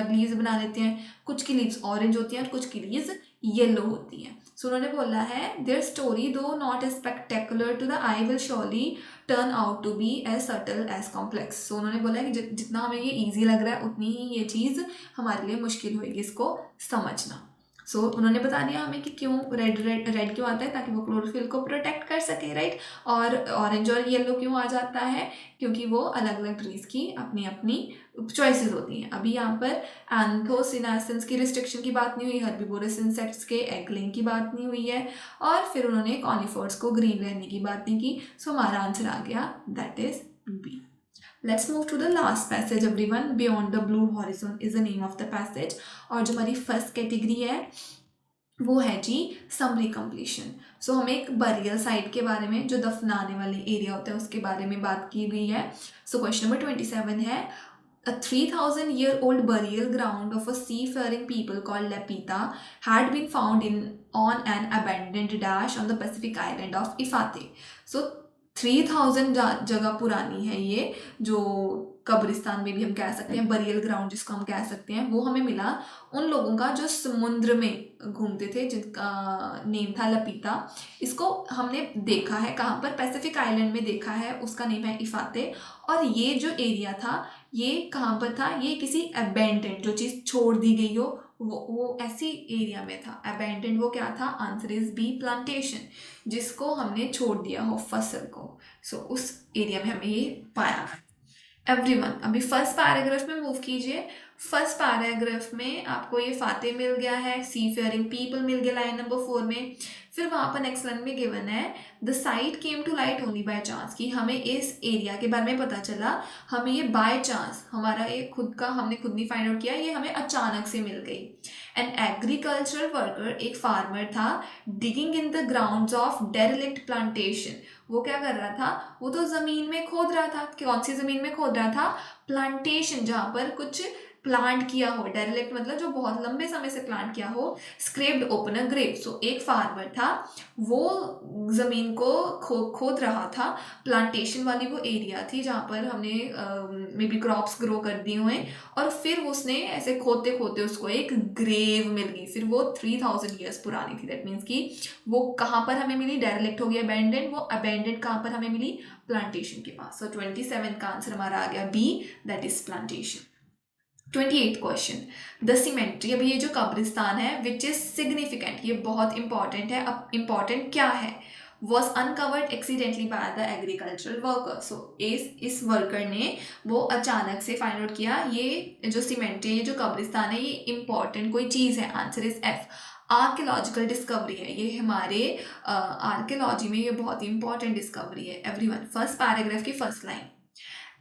लीव्स बना लेते हैं, कुछ की लीव्स ऑरेंज होती हैं और कुछ की लीव्स येलो होती हैं। सो उन्होंने बोला है their story though not as spectacular to the eye will surely turn out to be as subtle as complex. So उन्होंने बोला है कि जितना हमें ये ईजी लग रहा है उतनी ही ये चीज़ हमारे लिए मुश्किल होगी इसको समझना। सो उन्होंने बता दिया हमें कि क्यों रेड रेड रेड क्यों आता है, ताकि वो क्लोरोफिल को प्रोटेक्ट कर सके, राइट। और ऑरेंज और येलो क्यों आ जाता है, क्योंकि वो अलग अलग ट्रीज की अपनी अपनी चॉइसेस होती हैं। अभी यहाँ पर एंथोसिनासेंस की रिस्ट्रिक्शन की बात नहीं हुई, हर्बिवोरस इंसेक्ट्स के एग लेइंग की बात नहीं हुई है, और फिर उन्होंने कॉनिफर्स को ग्रीन रहने की बात नहीं की। सो हमारा आंसर आ गया, that is B. Let's move to the last passage everyone. Beyond the blue horizon is the name of the passage. और जो हमारी फर्स्ट कैटेगरी है वो है जी समरी कंप्लीशन। सो हमें एक बरियल साइट के बारे में, जो दफनाने वाले एरिया होते हैं उसके बारे में बात की गई है। सो क्वेश्चन नंबर 27 है, A 3,000-year-old burial ground of a seafaring people called Lapita had been found on an abandoned dash on the Pacific island of Ifate. So 3,000 जगह पुरानी है ये, जो कब्रिस्तान में भी हम कह सकते हैं, बरियल ग्राउंड जिसको हम कह सकते हैं, वो हमें मिला उन लोगों का जो समुद्र में घूमते थे, जिनका नेम था लपीता। इसको हमने देखा है कहाँ पर, पैसिफिक आइलैंड में देखा है, उसका नेम है इफाते। और ये जो एरिया था ये कहाँ पर था, ये किसी अबेंडेंड, जो चीज़ छोड़ दी गई हो वो ऐसी एरिया में था। अबेंडेंड वो क्या था, आंसर इज बी, प्लांटेशन, जिसको हमने छोड़ दिया हो फसल को। सो उस एरिया में हमें ये पाया। एवरीवन, अभी फर्स्ट पैराग्राफ में मूव कीजिए। फर्स्ट पैराग्राफ में आपको ये फाते मिल गया है, सी फेयरिंग पीपल मिल गया लाइन नंबर 4 में। फिर वहाँ पर नेक्स्ट लाइन में गिवन है, the sight came to light only by chance, कि हमें इस एरिया के बारे में पता चला, हमें ये बाय चांस, हमारा ये खुद का, हमने खुद नहीं फाइंड आउट किया, ये हमें अचानक से मिल गई। एन एग्रीकल्चरल वर्कर, एक फार्मर था, digging in the grounds of derelict plantation. वो क्या कर रहा था, वो तो जमीन में खोद रहा था। कौन सी जमीन में खोद रहा था, प्लांटेशन, जहाँ पर कुछ प्लांट किया हो। डेरेलिक्ट मतलब जो बहुत लंबे समय से प्लांट किया हो। स्क्रेप्ड ओपन अ ग्रेव, सो एक फार्मर था, वो जमीन को खोद रहा था। प्लांटेशन वाली वो एरिया थी जहाँ पर हमने मे बी क्रॉप्स ग्रो कर दिए हुए, और फिर उसने ऐसे खोदते खोदते उसको एक ग्रेव मिल गई। फिर वो 3,000 ईयर्स पुरानी थी। दैट मीन्स कि वो कहाँ पर हमें मिली, डेरेलिक्ट हो गया, अबेंडेंड। वो अबेंडेंड कहाँ पर हमें मिली, प्लांटेशन के पास। सो 27 का आंसर हमारा आ गया B, that is plantation. 28 question, the cemetery. अभी ये जो कब्रिस्तान है, विच इज सिग्निफिकेंट, ये बहुत इंपॉर्टेंट है। अब इंपॉर्टेंट क्या है, was uncovered accidentally by the agricultural worker. So इस वर्कर ने वो अचानक से फाइंड आउट किया, ये जो सीमेंट्री, ये जो कब्रिस्तान है, ये इंपॉर्टेंट कोई चीज़ है। Answer is F, archaeological discovery है। ये हमारे आर्कियोलॉजी में ये बहुत ही इंपॉर्टेंट डिस्कवरी है। एवरीवन, फर्स्ट पैराग्राफ की first line,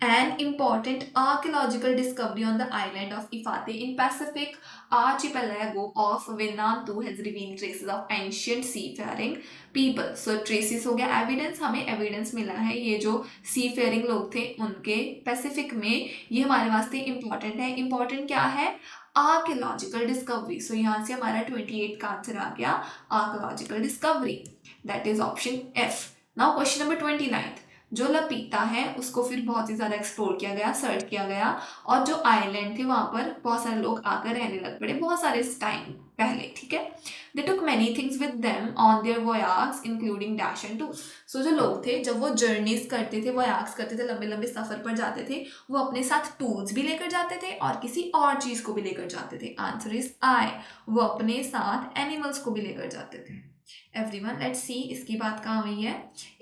an important archaeological discovery on the island of Ifate in Pacific archipelago of Vanuatu has revealed traces of ancient seafaring people. So traces हो गया, evidence, हमें evidence मिला है, ये जो seafaring लोग थे उनके पैसिफिक में, ये हमारे वास्ते important है। important क्या है, archaeological discovery. So यहाँ से हमारा 28 का आंसर आ गया, archaeological discovery, that is option F. Now question number 29, जो लपीता है उसको फिर बहुत ही ज़्यादा एक्सप्लोर किया गया, सर्च किया गया, और जो आइलैंड थे वहाँ पर बहुत सारे लोग आकर रहने लग पड़े, बहुत सारे टाइम पहले, ठीक है। They took many things with them on their voyages including dash and tools. So जो लोग थे, जब वो जर्नीज करते थे, वोयाग्स करते थे, लंबे लंबे सफ़र पर जाते थे, वो अपने साथ टूल्स भी लेकर जाते थे और किसी और चीज़ को भी लेकर जाते थे। आंसर इज आई, वो अपने साथ एनिमल्स को भी लेकर जाते थे। एवरीवन, लेट्स सी इसकी बात कहाँ हुई है।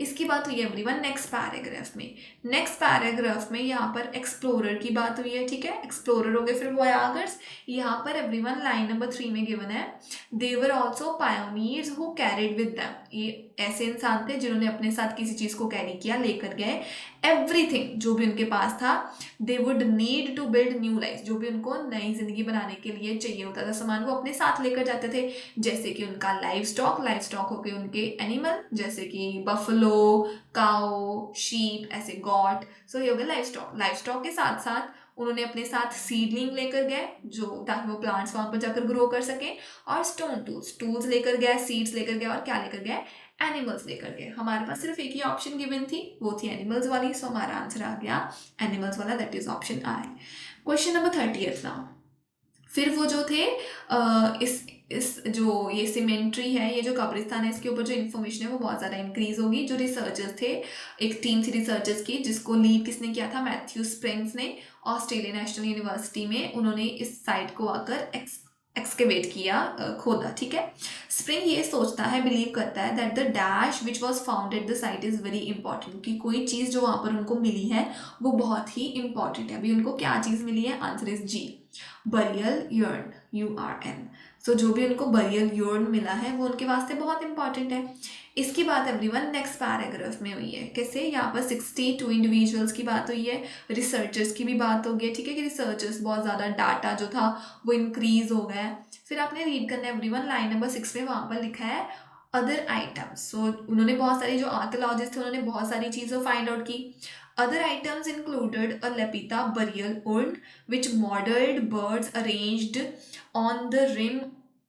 इसकी बात हुई है एवरीवन नेक्स्ट पैराग्राफ में। नेक्स्ट पैराग्राफ में यहाँ पर एक्सप्लोरर की बात हुई है, ठीक है। एक्सप्लोरर हो गए, फिर वोयागर्स। यहाँ पर एवरीवन लाइन नंबर 3 में गिवन है, they were also pioneers who carried with them. ये ऐसे इंसान थे जिन्होंने अपने साथ किसी चीज़ को कैरी किया, लेकर गए। एवरीथिंग, जो भी उनके पास था, they would need to build new life, जो भी उनको नई जिंदगी बनाने के लिए चाहिए होता था सामान, वो अपने साथ लेकर जाते थे। जैसे कि उनका लाइफ स्टॉक हो गए उनके एनिमल, जैसे कि बफलो, काओ, शीप, ऐसे गॉट। सो ये हो गया लाइफ स्टॉक के साथ साथ उन्होंने अपने साथ सीडलिंग लेकर गए, जो ताकि वो प्लांट्स वहाँ पर जाकर ग्रो कर सके, और स्टोन टूल्स लेकर गए, सीड्स लेकर गए, और क्या लेकर गए, एनिमल्स लेकर गए। हमारे पास सिर्फ एक ही ऑप्शन गिवन थी, वो थी एनिमल्स वाली। सो हमारा आंसर आ गया एनिमल्स वाला, that is option I. Question number 30 now. फिर वो जो थे इस जो ये सीमेंट्री है, ये जो कब्रिस्तान है, इसके ऊपर जो इन्फॉर्मेशन है वो बहुत ज़्यादा इंक्रीज होगी। जो रिसर्चर्स थे, एक टीम थी रिसर्चर्स की, जिसको लीड किसने किया था, मैथ्यू स्प्रिंग्स ने, ऑस्ट्रेलिया नेशनल यूनिवर्सिटी में। उन्होंने इस साइट को आकर एक्सकेवेट किया, खोदा, ठीक है। स्प्रिंग ये सोचता है, बिलीव करता है that the dash which was found at the site is very important, कि कोई चीज़ जो वहाँ पर उनको मिली है वो बहुत ही इंपॉर्टेंट है। अभी उनको क्या चीज़ मिली है? Answer is G, burial urn, URN। So जो भी उनको बरियल यूर्न मिला है वो उनके वास्ते बहुत इंपॉर्टेंट है। इसकी बात एवरीवन नेक्स्ट पैराग्राफ में हुई है। कैसे? यहाँ पर 62 इंडिविजुअल्स की बात हुई है, रिसर्चर्स की भी बात हो गई है, ठीक है, कि रिसर्चर्स बहुत ज़्यादा डाटा जो था वो इंक्रीज हो गया है। फिर आपने रीड करना है एवरीवन, लाइन नंबर 6 में वहाँ पर लिखा है अदर आइटम्स। सो उन्होंने बहुत सारी, जो आर्कियोलॉजिस्ट थे उन्होंने बहुत सारी चीज़ें फाइंड आउट की। Other items included a Lapita burial urn which modeled birds arranged on the rim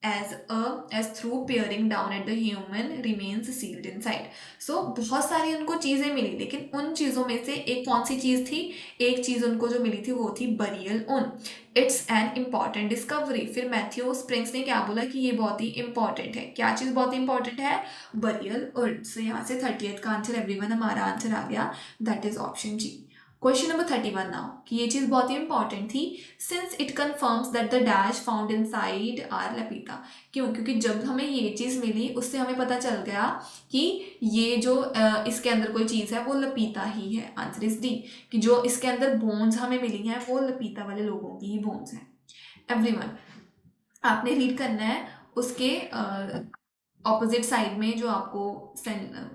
as through peering down at the human remains sealed inside. So बहुत सारी उनको चीज़ें मिली, लेकिन उन चीज़ों में से एक कौन सी चीज़ थी? एक चीज़ उनको जो मिली थी वो थी burial urn। It's an important discovery. फिर मैथ्यू स्प्रिंग्स ने क्या बोला कि ये बहुत ही इंपॉर्टेंट है। क्या चीज़ बहुत ही इंपॉर्टेंट है? Burial urn। सो यहाँ से 30th का आंसर एवरीवन, हमारा आंसर आ गया, that is option G. Question number 31 now, कि ये चीज़ बहुत ही इंपॉर्टेंट थी, since it confirms that the dash found inside are Lapita. क्यों? क्योंकि जब हमें ये चीज़ मिली उससे हमें पता चल गया कि ये जो इसके अंदर कोई चीज़ है वो लपीता ही है। आंसर इज डी, कि जो इसके अंदर बोन्स हमें मिली हैं वो लपीता वाले लोगों की ही बोन्स हैं। एवरीवन आपने रीड करना है उसके ऑपोजिट साइड में जो आपको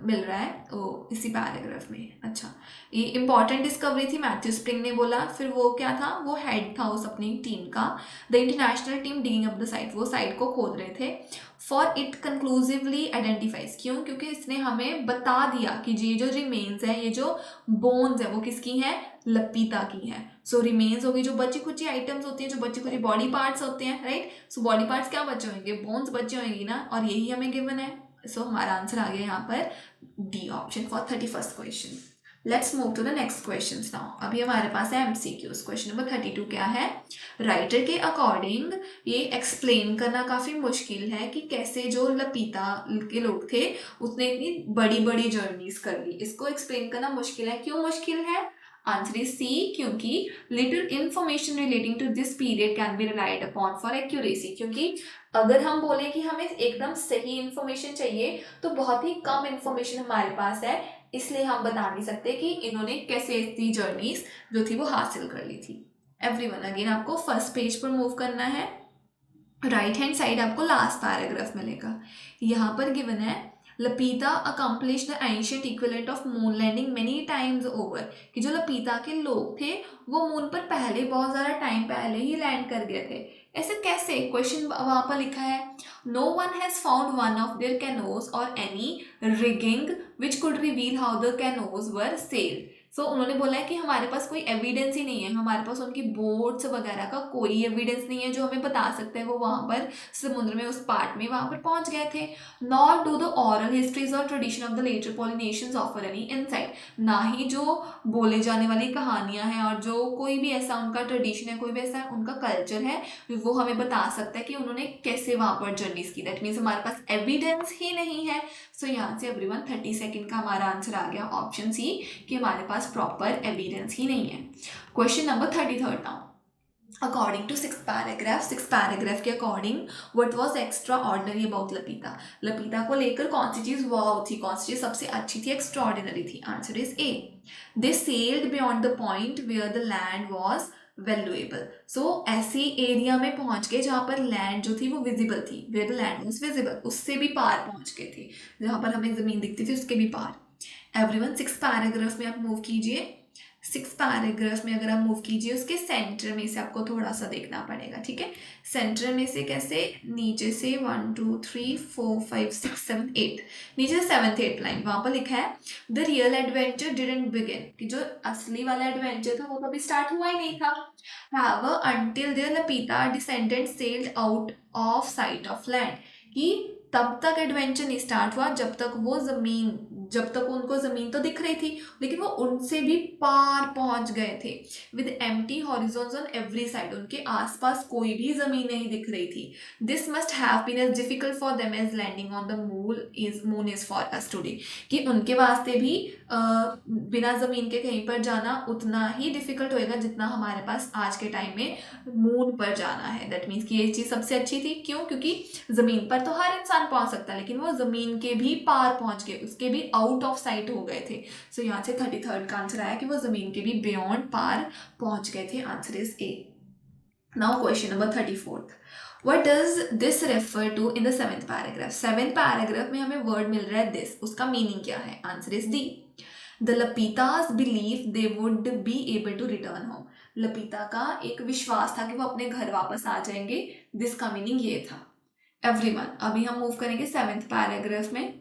मिल रहा है वो इसी पैराग्राफ में। अच्छा, ये इंपॉर्टेंट डिस्कवरी थी, मैथ्यू स्प्रिंग ने बोला। फिर वो क्या था? वो हेड था उस अपनी टीम का। The international team digging up the site, वो साइट को खोद रहे थे। फॉर इट कंक्लूसिवली आइडेंटिफाइज, क्यों? क्योंकि इसने हमें बता दिया कि ये जो रिमेन्स है, ये जो बोन्स है वो किसकी हैं? लपीता की हैं। सो रिमेन्स हो गई, जो बची खुची आइटम्स होती हैं, जो बची खुची बॉडी पार्ट्स होते हैं, राइट। सो बॉडी पार्ट्स क्या बचे होंगे? बोन्स बचे होंगी ना, और यही हमें गिवन है। सो हमारा आंसर आ गया यहाँ पर D option for 31st question. Let's move to the next question now. अभी हमारे पास है MCQs। क्वेश्चन नंबर 32 क्या है? राइटर के अकॉर्डिंग ये एक्सप्लेन करना काफ़ी मुश्किल है कि कैसे जो लपीता के लोग थे उसने इतनी बड़ी बड़ी जर्नीज कर ली। इसको एक्सप्लेन करना मुश्किल है। क्यों मुश्किल है? आंसर इज सी, क्योंकि little information relating to this period can be relied upon for accuracy. क्योंकि अगर हम बोले कि हमें एकदम सही इंफॉर्मेशन चाहिए तो बहुत ही कम इंफॉर्मेशन हमारे पास है, इसलिए हम बता नहीं सकते कि इन्होंने कैसे इतनी जर्नीज जो थी वो हासिल कर ली थी। एवरीवन अगेन आपको फर्स्ट पेज पर मूव करना है। राइट हैंड साइड आपको लास्ट पैराग्राफ मिलेगा। यहाँ पर गिवन है Lapita accomplish the ancient equivalent of moon landing many times over, कि जो लपीता के लोग थे वो मून पर पहले बहुत ज़्यादा टाइम पहले ही लैंड कर गए थे। ऐसे कैसे? क्वेश्चन वहाँ पर लिखा है, no one has found one of their canoes or any rigging which could reveal how the canoes were sailed. So उन्होंने बोला है कि हमारे पास कोई एविडेंस ही नहीं है, हमारे पास उनकी बोट्स वगैरह का कोई एविडेंस नहीं है जो हमें बता सकते हैं वो वहाँ पर समुद्र में उस पार्ट में वहाँ पर पहुँच गए थे। Not do the oral histories और tradition of the later Polynesians offer any insight, ना ही जो बोले जाने वाली कहानियाँ हैं और जो कोई भी ऐसा उनका ट्रेडिशन है, कोई भी ऐसा उनका कल्चर है वो हमें बता सकता है कि उन्होंने कैसे वहाँ पर जर्नीज की। दैट मीन्स हमारे पास एविडेंस ही नहीं है। सो यहाँ से एवरीवन 30 सेकेंड का हमारा आंसर आ गया ऑप्शन सी, कि हमारे पास प्रॉपर एविडेंस ही नहीं है। Question number 33 now, according to six paragraph के according what was extraordinary about Lapita. Lapita को लेकर कौन सी चीज़ वाव थी, कौन सी चीज़ सबसे अच्छी थी, एक्स्ट्रा ऑर्डिनरी थी? Answer is A, they sailed beyond the point where the land was valuable. So ऐसी एरिया में पहुंच गए जहाँ पर लैंड जो थी वो विजिबल थी, where the land was visible, उससे भी पार पहुंच गए थे, जहाँ पर हमें ज़मीन दिखती थी उसके भी पार। एवरीवन 6 पैराग्राफ में आप मूव कीजिए। 6 पैराग्राफ में अगर आप मूव कीजिए उसके सेंटर में से आपको थोड़ा सा देखना पड़ेगा, ठीक है। सेंटर में से कैसे? नीचे से 1 2 3 4 5 6 7 8, नीचे से 7th 8th लाइन वहाँ पर लिखा है the real adventure didn't begin, कि जो असली वाला एडवेंचर था वो कभी स्टार्ट हुआ ही नहीं था। However, until their Lapita descendants sailed out of sight of land, कि तब तक एडवेंचर नहीं स्टार्ट हुआ जब तक वो जमीन जब तक उनको ज़मीन तो दिख रही थी, लेकिन वो उनसे भी पार पहुंच गए थे। With empty horizons on every side, उनके आसपास कोई भी ज़मीन नहीं दिख रही थी। This must have been as difficult for them as landing on the moon is for us today, कि उनके वास्ते भी बिना ज़मीन के कहीं पर जाना उतना ही डिफिकल्ट होएगा जितना हमारे पास आज के टाइम में मून पर जाना है। दैट मीन्स कि ये चीज़ सबसे अच्छी थी। क्यों? क्योंकि ज़मीन पर तो हर इंसान पहुंच सकता है, लेकिन वो ज़मीन के भी पार पहुंच गए, उसके भी आउट ऑफ साइट हो गए थे। सो यहाँ से 33rd का आंसर आया कि वो ज़मीन के भी बियॉन्ड पार पहुंच गए थे। Answer is A. Now question number 34th, What does this refer to in the 7th paragraph? 7th paragraph में हमें वर्ड मिल रहा है this, उसका मीनिंग क्या है? Answer is D. The Lapitas believe they would be able to return home. लपीता का एक विश्वास था कि वो अपने घर वापस आ जाएंगे। दिस का मीनिंग ये था। एवरीवन, अभी हम मूव करेंगे 7th पैराग्राफ में।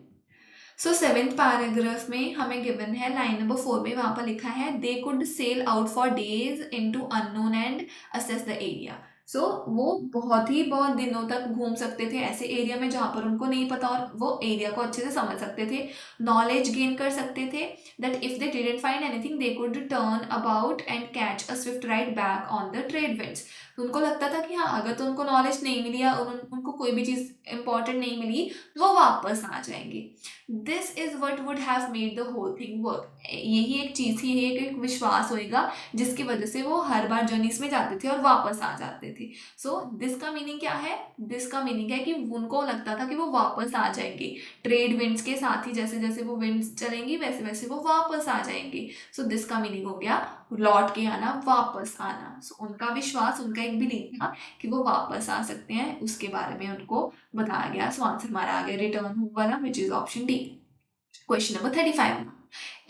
सो 7th पैराग्राफ में हमें गिवन है लाइन नंबर 4 में, वहां पर लिखा है they could sail out for days into unknown and access the area. So वो बहुत दिनों तक घूम सकते थे ऐसे एरिया में जहाँ पर उनको नहीं पता, और वो एरिया को अच्छे से समझ सकते थे, नॉलेज गेन कर सकते थे। That if they didn't find anything they could turn about and catch a Swift ride back on the trade winds. तो उनको लगता था कि हाँ, अगर तो उनको नॉलेज नहीं मिली या उनको कोई भी चीज़ इंपॉर्टेंट नहीं मिली तो वो वापस आ जाएंगे। This is what would have made the whole thing work. यही एक चीज़ थी, यही एक विश्वास होएगा जिसकी वजह से वो हर बार जर्नीस में जाते थे और वापस आ जाते थे। सो दिस का मीनिंग क्या है? दिस का मीनिंग है कि उनको लगता था कि वो वापस आ जाएंगे ट्रेड विंड्स के साथ ही, जैसे जैसे वो विंड्स चलेंगी वैसे वैसे वो वापस आ जाएंगे। सो दिस का मीनिंग हो गया लौट के आना, वापस आना। सो उनका विश्वास, उनका एक बिलीफ था कि वो वापस आ सकते हैं, उसके बारे में उनको बताया गया। सो आंसर हमारा आ गया रिटर्न वाला, which is option D. Question number 35,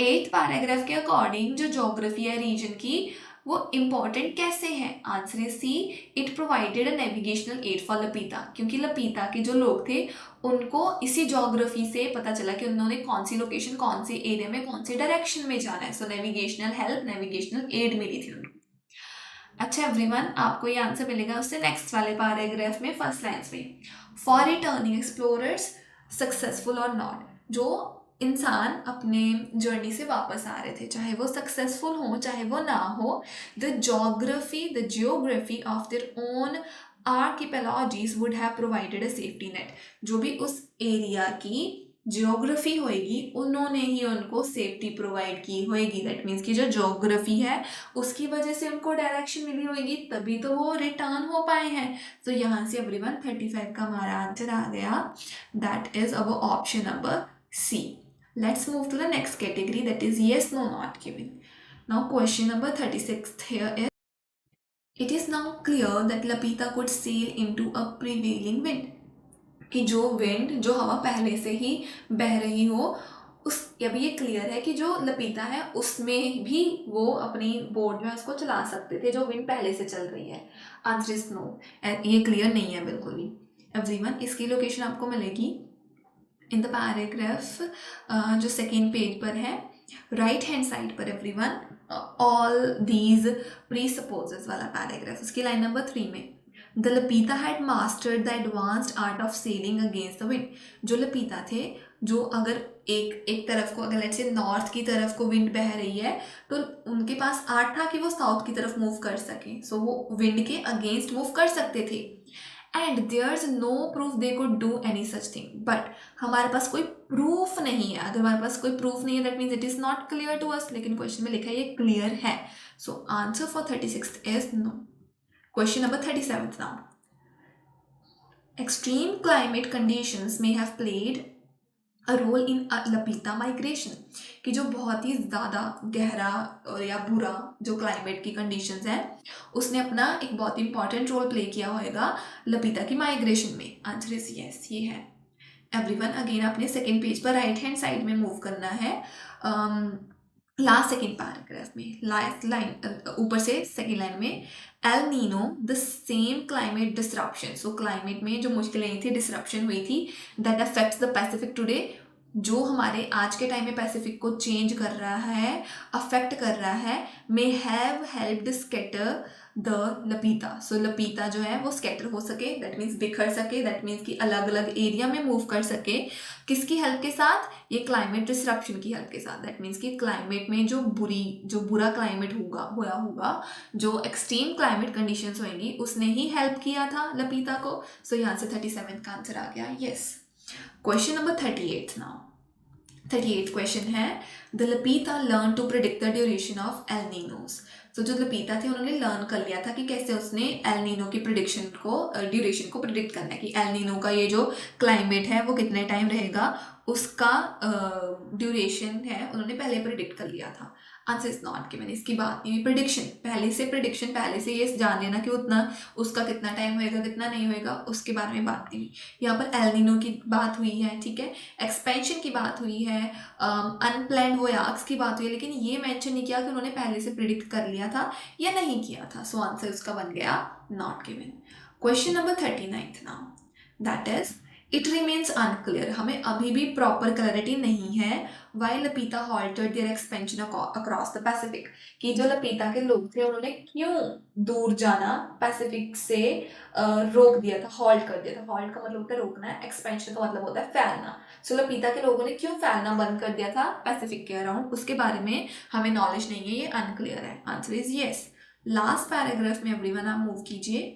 8th paragraph के अकॉर्डिंग जो ज्योग्राफी है रीजन की वो इम्पोर्टेंट कैसे है? आंसर है C, it provided a navigational aid for Lapita, क्योंकि लपीता के जो लोग थे उनको इसी ज्योग्राफी से पता चला कि उन्होंने कौन सी लोकेशन, कौन से एरिया में, कौन से डायरेक्शन में जाना है। सो नेविगेशनल हेल्प, नेविगेशनल एड मिली थी उनको। अच्छा एवरीवन, आपको ये आंसर मिलेगा उससे नेक्स्ट वाले पैराग्राफ में, फर्स्ट लाइन्स में। फॉर रिटर्निंग एक्सप्लोरर्स सक्सेसफुल और नॉट, जो इंसान अपने जर्नी से वापस आ रहे थे, चाहे वो सक्सेसफुल हो चाहे वो ना हो, the geography of their own archipelagos would have provided a safety net. जो भी उस एरिया की जियोग्राफी होएगी उन्होंने ही उनको सेफ्टी प्रोवाइड की होएगी। दैट मीन्स कि जो जियोग्राफी है उसकी वजह से उनको डायरेक्शन मिली होगी, तभी तो वो रिटर्न हो पाए हैं। तो यहाँ से एवरीवन 35 का हमारा आंसर आ गया। That is our option number C. Let's move to the next category, that is yes no not given. Now question number 36 here is, it is now clear that Lapita could sail into a prevailing wind. कि जो wind, जो हवा पहले से ही बह रही हो, उस अभी ये क्लियर है कि जो लपीता है उसमें भी वो अपनी बोट जो है उसको चला सकते थे जो विंड पहले से चल रही है। आंसर इज नो, ये क्लियर नहीं है बिल्कुल भी। एवरीवन, इसकी लोकेशन आपको मिलेगी इन द पैराग्राफ जो सेकेंड पेज पर है, राइट हैंड साइड पर everyone, all these presupposes वाला पैराग्राफ, उसकी लाइन नंबर 3 में। The Lapita had mastered the advanced art of sailing against the wind. जो लपीता थे, जो अगर एक तरफ को, अगर लेट्स से नॉर्थ की तरफ को विंड बह रही है तो उनके पास आर्ट था कि वो साउथ की तरफ मूव कर सकें। सो वो विंड के अगेंस्ट मूव कर सकते थे। And there's no proof they could do any such thing, but हमारे पास कोई प्रूफ नहीं है। अगर हमारे पास कोई प्रूफ नहीं है that means it is not clear to us, लेकिन क्वेश्चन में लिखा है ये क्लियर है। So answer for 36 is no. Question number 37 now, extreme climate conditions may have played a role in Lapita migration, कि जो बहुत ही ज़्यादा गहरा या बुरा जो क्लाइमेट की कंडीशंस हैं उसने अपना एक बहुत इंपॉर्टेंट रोल प्ले किया होगा लपीता की माइग्रेशन में। आंसर इज यस, ये है। एवरीवन, अगेन अपने सेकेंड पेज पर राइट हैंड साइड में मूव करना है, लास्ट सेकेंड पैराग्राफ में, लास्ट लाइन ऊपर से सेकेंड लाइन में, El Nino the same climate disruption. So climate में जो मुश्किलें थी, डिसरप्शन हुई थी, that affects the Pacific today, जो हमारे आज के टाइम में पैसिफिक को चेंज कर रहा है, अफेक्ट कर रहा है, may have helped scatter the Lapita. So Lapita जो है वो स्कैटर हो सके, दैट मीन्स बिखर सके, दैट मीन्स कि अलग अलग एरिया में मूव कर सके। किसकी हेल्प के साथ? ये क्लाइमेट डिसरप्शन की हेल्प के साथ। दैट मीन्स कि क्लाइमेट में जो बुरा क्लाइमेट होगा, जो एक्सट्रीम क्लाइमेट कंडीशंस होंगी, उसने ही हेल्प किया था लपीता को। सो यहाँ से 37 का आंसर आ गया, yes. Question number 38 now. 38 question है, the Lapita learn to predict the duration of El Niños. तो जो लपीता थे उन्होंने लर्न कर लिया था कि कैसे उसने एल नीनो की ड्यूरेशन को प्रिडिक्ट करना है, कि एल नीनो का ये जो क्लाइमेट है वो कितने टाइम रहेगा, उसका ड्यूरेशन है उन्होंने पहले प्रिडिक्ट कर लिया था। आंसर इज नॉट गिवन, इसकी बात नहीं हुई। प्रिडिक्शन पहले से ये जान लेना कि उतना उसका कितना टाइम होएगा, कितना नहीं होएगा, उसके बारे में बात नहीं हुई। यहाँ पर एल नीनो की बात हुई है, ठीक है, एक्सपेंशन की बात हुई है, अनप्लैंड वोयाग्स की बात हुई है, लेकिन ये मेंशन नहीं किया कि उन्होंने पहले से प्रिडिक्ट कर लिया था या नहीं किया था। सो आंसर उसका बन गया not given. Question number 39 now, that is it remains unclear. हमें अभी भी प्रॉपर क्लैरिटी नहीं है why Lapita halted their expansion across the Pacific, कि जो लपीता के लोग थे उन्होंने क्यों दूर जाना पैसिफिक से रोक दिया था, हॉल्ट कर दिया था। हॉल्ट का मतलब होता है रोकना है, एक्सपेंशन का मतलब होता है फैलना। सो लपीता के लोगों ने क्यों फैलना बंद कर दिया था पैसिफिक के अराउंड, उसके बारे में हमें नॉलेज नहीं है, ये अनक्लियर है। Answer is yes. Last paragraph में एवरीवन आप मूव कीजिए।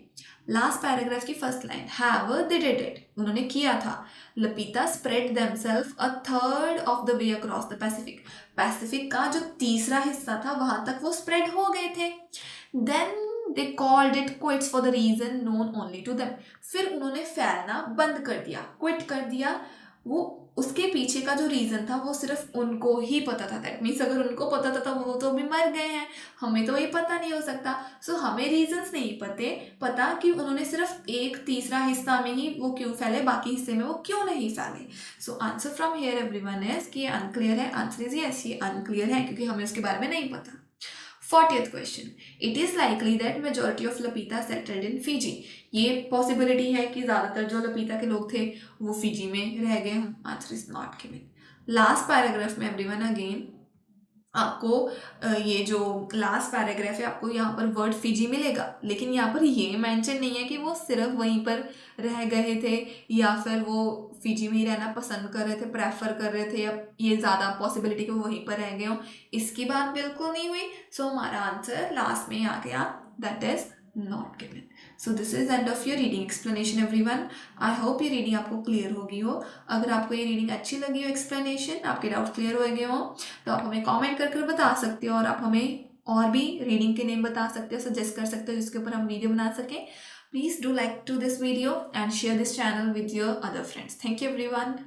लास्ट पैराग्राफ की first line, have they did it, उन्होंने किया था। Lapita spread themselves a third of the way across the Pacific, Pacific का जो तीसरा हिस्सा था वहां तक वो स्प्रेड हो गए थे। Then they called it quits for the reason known only to them, फिर उन्होंने फैलना बंद कर दिया, क्विट कर दिया। वो उसके पीछे का जो रीजन था वो सिर्फ उनको ही पता था। दैट मीन्स अगर उनको पता था तो वो तो अभी मर गए हैं, हमें तो ये पता नहीं हो सकता। सो हमें रीजंस नहीं पता कि उन्होंने सिर्फ एक तीसरा हिस्सा में ही वो क्यों फैले, बाकी हिस्से में वो क्यों नहीं फैले। So answer from here everyone is कि ये अनक्लियर है। आंसर इज यस, ये अनक्लियर है क्योंकि हमें उसके बारे में नहीं पता। 40th question, it is likely that majority of Lapita settled in Fiji. ये पॉसिबिलिटी है कि ज्यादातर जो लपीता के लोग थे वो फिजी में रह गए हों। Answer is not given. Last paragraph में एवरीवन अगेन आपको ये जो लास्ट पैराग्राफ है आपको यहाँ पर वर्ड फिजी मिलेगा, लेकिन यहाँ पर ये मेंशन नहीं है कि वो सिर्फ वहीं पर रह गए थे या फिर वो फिजी में ही रहना पसंद कर रहे थे, प्रेफर कर रहे थे, या ये ज़्यादा पॉसिबिलिटी कि वो वहीं पर रह गए हों, इसकी बात बिल्कुल नहीं हुई। सो हमारा आंसर लास्ट में आ गया, that is not given. So this is end of your reading explanation everyone. I hope ये रीडिंग आपको क्लियर होगी हो। अगर आपको ये रीडिंग अच्छी लगी हो, एक्सप्लेनेशन, आपके डाउट क्लियर हो गए हो, तो आप हमें कमेंट करके बता सकते हो, और आप हमें और भी रीडिंग के नेम बता सकते हो, सजेस्ट कर सकते हो जिसके ऊपर हम वीडियो बना सकें। Please do like to this video and share this channel with your other friends. Thank you everyone.